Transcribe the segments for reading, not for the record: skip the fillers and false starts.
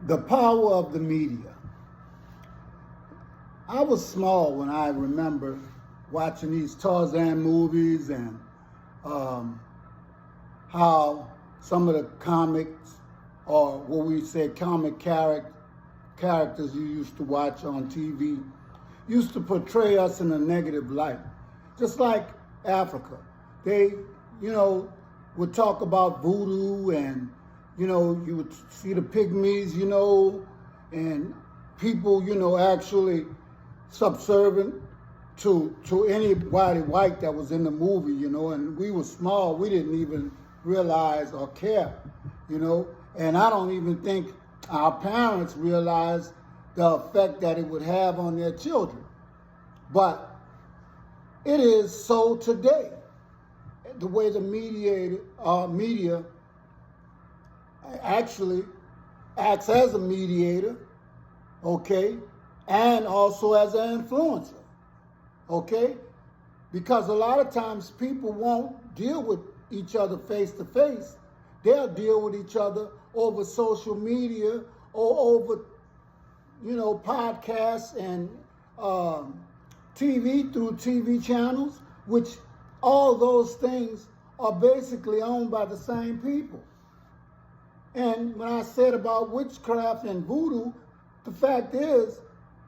The power of the media. I was small when I remember watching these Tarzan movies and how some of the comics, or what we say comic characters you used to watch on TV, used to portray us in a negative light. Just like Africa. They, would talk about voodoo, and, you would see the pygmies, and people, actually subservient to anybody white that was in the movie, and we were small. We didn't even realize or care, and I don't even think our parents realized the effect that it would have on their children. But it is so today, the way the media actually acts as a mediator, okay, and also as an influencer, okay? Because a lot of times people won't deal with each other face to face. They'll deal with each other over social media or over, podcasts and TV, through TV channels, which all those things are basically owned by the same people. And when I said about witchcraft and voodoo, the fact is,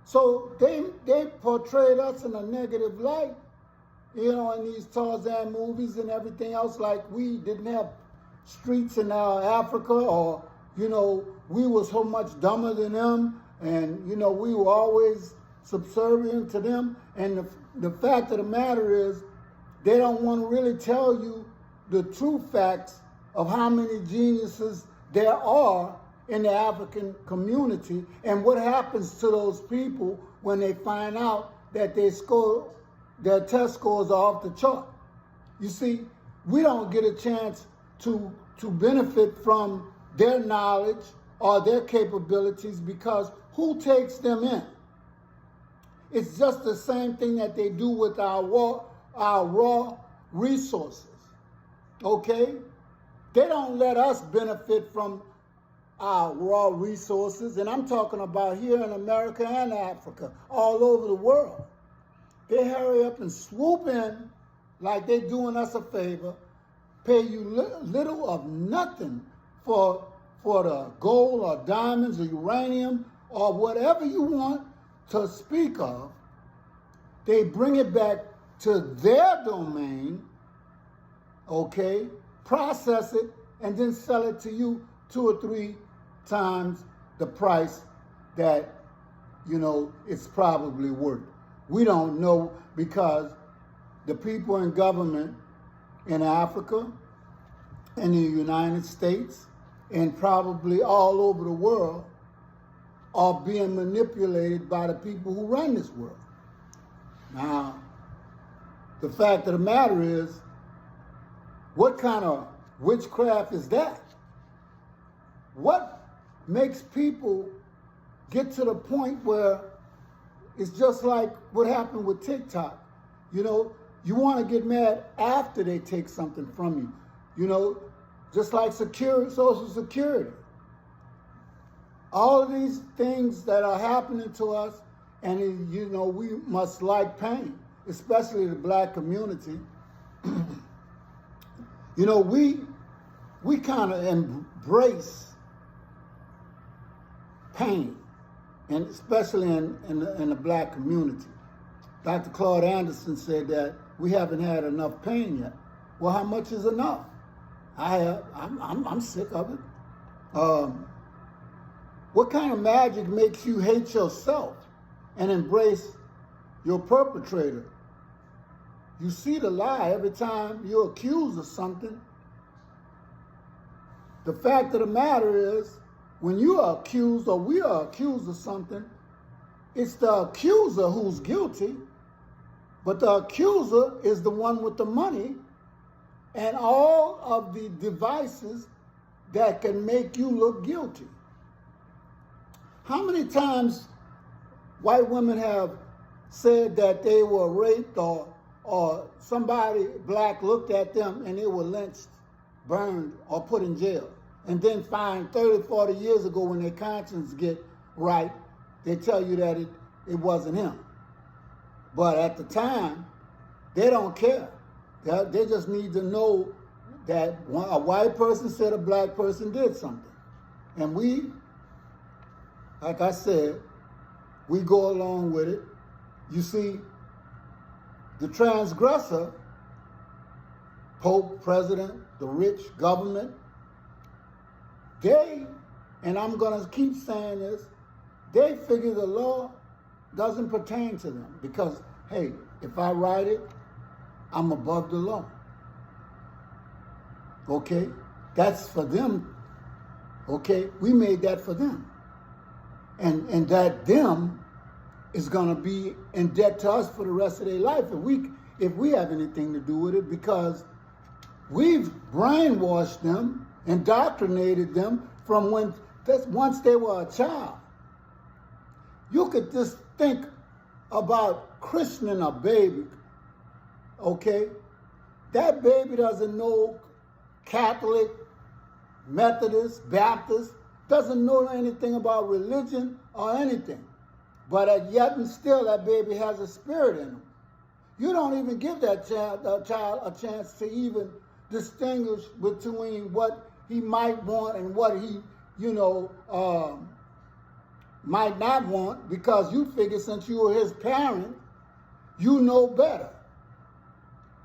so they portrayed us in a negative light, in these Tarzan movies and everything else, like we didn't have streets in Africa, or, we were so much dumber than them, and, we were always subservient to them. And the fact of the matter is, they don't want to really tell you the true facts of how many geniuses there are in the African community, and what happens to those people when they find out that their test scores are off the chart. You see, we don't get a chance to benefit from their knowledge or their capabilities, because who takes them in? It's just the same thing that they do with our raw resources, okay? They don't let us benefit from our raw resources, and I'm talking about here in America and Africa, all over the world. They hurry up and swoop in like they're doing us a favor, pay you little of nothing for the gold or diamonds or uranium or whatever you want to speak of. They bring it back to their domain, okay, process it, and then sell it to you 2 or 3 times the price that, it's probably worth. We don't know, because the people in government in Africa, in the United States, and probably all over the world are being manipulated by the people who run this world. Now, the fact of the matter is, what kind of witchcraft is that? What makes people get to the point where it's just like what happened with TikTok? You want to get mad after they take something from you. Just like Social Security. All of these things that are happening to us, and we must like pain, especially the black community. We kind of embrace pain, and especially in the black community. Dr. Claude Anderson said that we haven't had enough pain yet. Well, how much is enough? I'm sick of it. What kind of magic makes you hate yourself and embrace your perpetrator? You see the lie every time you're accused of something. The fact of the matter is, when you are accused, or we are accused of something, it's the accuser who's guilty, but the accuser is the one with the money and all of the devices that can make you look guilty. How many times white women have said that they were raped, or somebody black looked at them and they were lynched, burned, or put in jail? and then find 30, 40 years ago when their conscience get right, they tell you that it wasn't him. But at the time, they don't care. They just need to know that a white person said a black person did something. And we, like I said, we go along with it. You see, the transgressor, Pope, president, the rich, government, they, and I'm going to keep saying this, they figure the law doesn't pertain to them because, hey, if I write it, I'm above the law. Okay? That's for them. Okay? We made that for them. And that them is going to be in debt to us for the rest of their life if we have anything to do with it, because we've brainwashed them, indoctrinated them from once they were a child. You could just think about christening a baby, okay? That baby doesn't know Catholic, Methodist, Baptist, doesn't know anything about religion or anything. But yet and still, that baby has a spirit in him. You don't even give that child a chance to even distinguish between what he might want and what he, might not want, because you figure since you were his parent, you know better.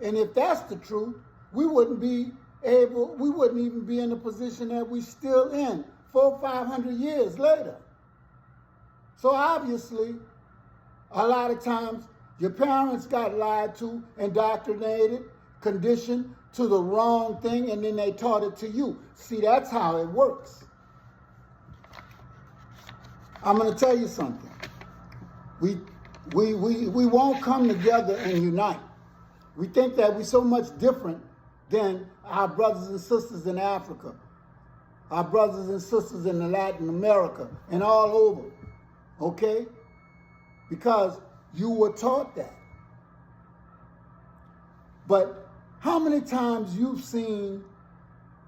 And if that's the truth, we wouldn't even be in the position that we're still in 400, 500 years later. So obviously, a lot of times, your parents got lied to, indoctrinated, conditioned to the wrong thing, and then they taught it to you. See, that's how it works. I'm going to tell you something. We won't come together and unite. We think that we're so much different than our brothers and sisters in Africa, our brothers and sisters in Latin America, and all over, okay? Because you were taught that. But how many times you've seen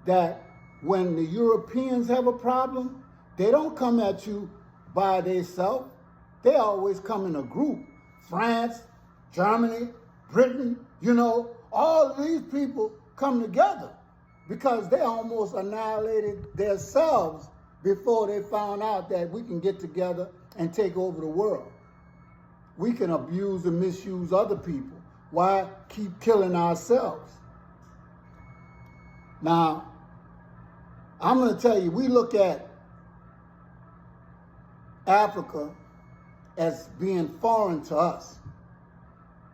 that when the Europeans have a problem, they don't come at you by themselves. They always come in a group. France, Germany, Britain, all of these people come together because they almost annihilated themselves before they found out that we can get together and take over the world. We can abuse and misuse other people. Why keep killing ourselves? Now, I'm going to tell you, we look at Africa as being foreign to us.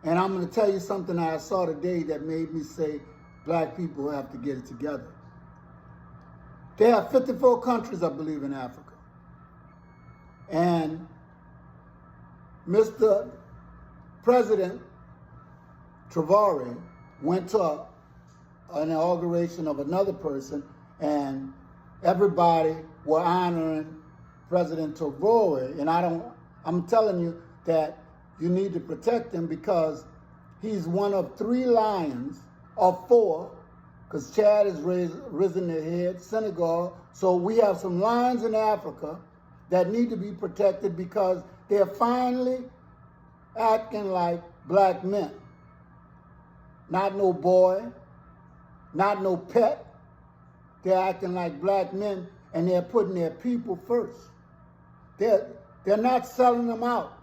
And I'm going to tell you something that I saw today that made me say black people have to get it together. They have 54 countries, I believe, in Africa. And Mr. President Traore went to an inauguration of another person, and everybody were honoring President Traore. And I'm telling you that you need to protect him because he's one of 3 lions, or 4, because Chad has risen their head, Senegal. So we have some lions in Africa that need to be protected because they're finally acting like black men. Not no boy, not no pet. They're acting like black men, and they're putting their people first. They're not selling them out.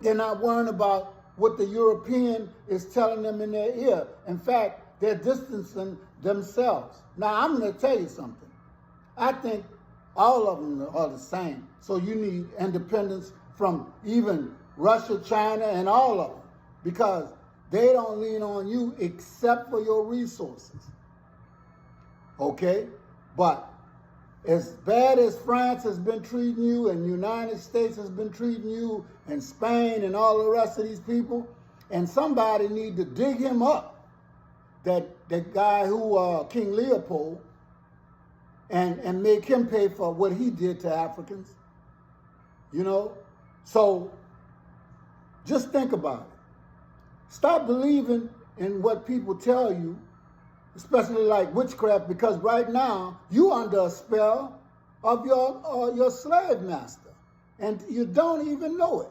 They're not worrying about what the European is telling them in their ear. In fact, they're distancing themselves. Now, I'm going to tell you something. I think all of them are the same. So you need independence from even Russia, China, and all of them, because they don't lean on you except for your resources. Okay? But as bad as France has been treating you, and the United States has been treating you, and Spain and all the rest of these people, and somebody need to dig him up, that guy who, King Leopold, and make him pay for what he did to Africans. So just think about it. Stop believing in what people tell you especially like witchcraft, because right now you under a spell of your slave master, and you don't even know it.